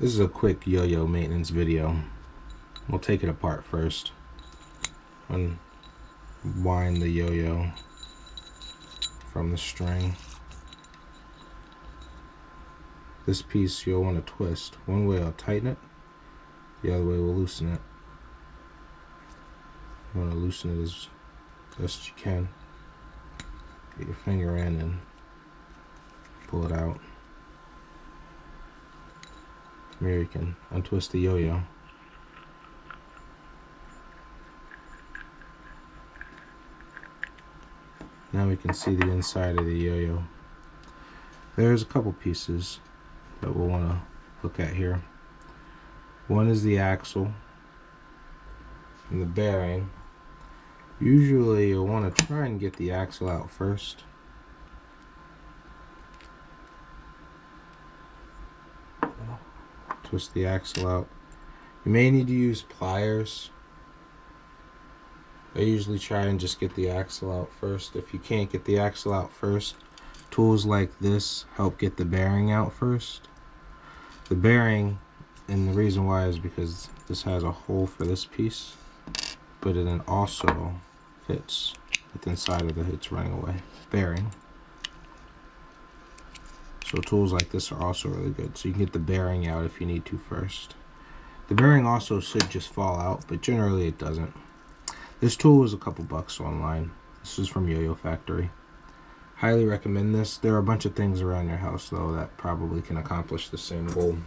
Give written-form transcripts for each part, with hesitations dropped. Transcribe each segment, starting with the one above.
This is a quick yo-yo maintenance video. We'll take it apart first. Unwind the yo-yo from the string. This piece you'll want to twist. One way I'll tighten it, the other way we'll loosen it. You want to loosen it as best as you can. Get your finger in and pull it out. From here you can untwist the yo-yo. Now we can see the inside of the yo-yo. There's a couple pieces that we'll want to look at here. One is the axle and the bearing. Usually you'll want to try and get the axle out first. Twist the axle out. You may need to use pliers. I usually try and just get the axle out first. If you can't get the axle out first, tools like this help get the bearing out first. The bearing, and the reason why is because this has a hole for this piece, but it then also fits with inside of its running away bearing. So tools like this are also really good. So you can get the bearing out if you need to first. The bearing also should just fall out, but generally it doesn't. This tool was a couple bucks online. This is from Yoyo Factory. Highly recommend this. There are a bunch of things around your house though that probably can accomplish the same goal.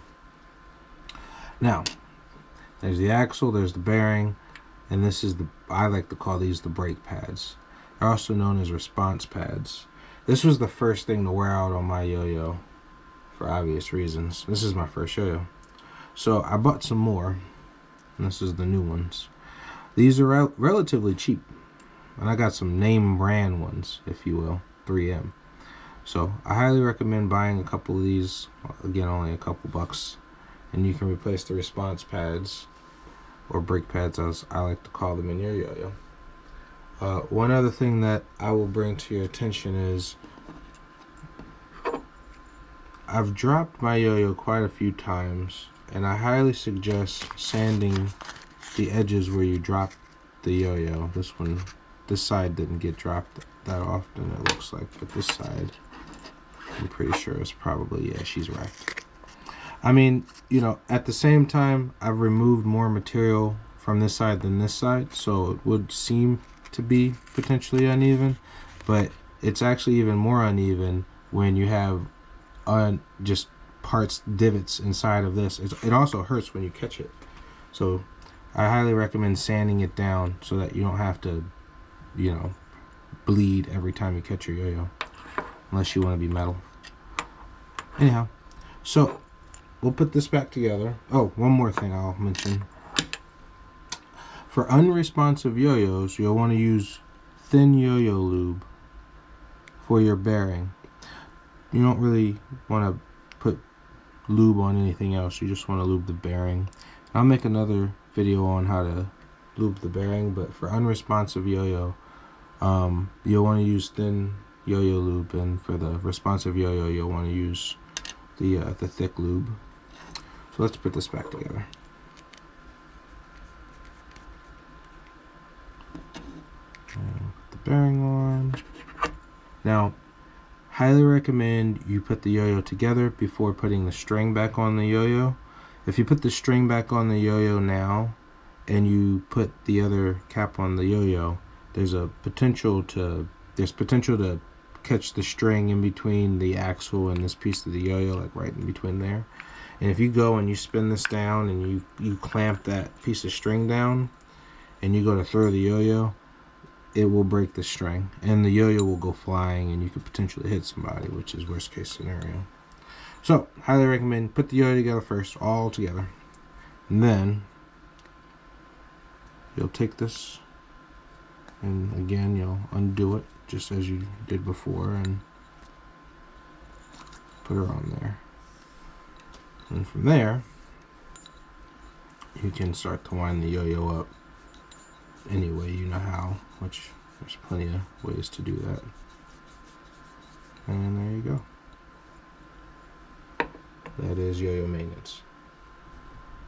Now, there's the axle, there's the bearing, and this is I like to call these the brake pads. They're also known as response pads. This was the first thing to wear out on my yo-yo for obvious reasons. This is my first yo-yo. So I bought some more, and this is the new ones. These are relatively cheap, and I got some name brand ones, if you will, 3M. So I highly recommend buying a couple of these. Again, only a couple bucks, and you can replace the response pads, or brake pads as I like to call them, in your yo-yo. One other thing that I will bring to your attention is I've dropped my yo-yo quite a few times, and I highly suggest sanding the edges where you drop the yo-yo. This side didn't get dropped that often, it looks like, but this side, I'm pretty sure it's probably, yeah, she's right. I mean, you know, at the same time, I've removed more material from this side than this side, so it would seem to be potentially uneven, but it's actually even more uneven when you have just parts, divots inside of this. It also hurts when you catch it, so I highly recommend sanding it down so that you don't have to, you know, bleed every time you catch your yo-yo, unless you want to be metal. Anyhow, so we'll put this back together. Oh, one more thing I'll mention. For unresponsive yo-yos, you'll want to use thin yo-yo lube for your bearing. You don't really want to put lube on anything else. You just want to lube the bearing. I'll make another video on how to lube the bearing, but for unresponsive yo-yo, you'll want to use thin yo-yo lube, and for the responsive yo-yo, you'll want to use the thick lube. So let's put this back together. And put the bearing on. Now, highly recommend you put the yo-yo together before putting the string back on the yo-yo. If you put the string back on the yo-yo now and you put the other cap on the yo-yo, there's potential to catch the string in between the axle and this piece of the yo-yo, like right in between there. And if you go and you spin this down and you clamp that piece of string down and you go to throw the yo-yo, it will break the string and the yo-yo will go flying and you could potentially hit somebody, which is worst case scenario. So, highly recommend put the yo-yo together first, all together. And then you'll take this and again you'll undo it just as you did before and put her on there. And from there, you can start to wind the yo-yo up any way you know how, which there's plenty of ways to do that. And there you go. That is yo-yo maintenance.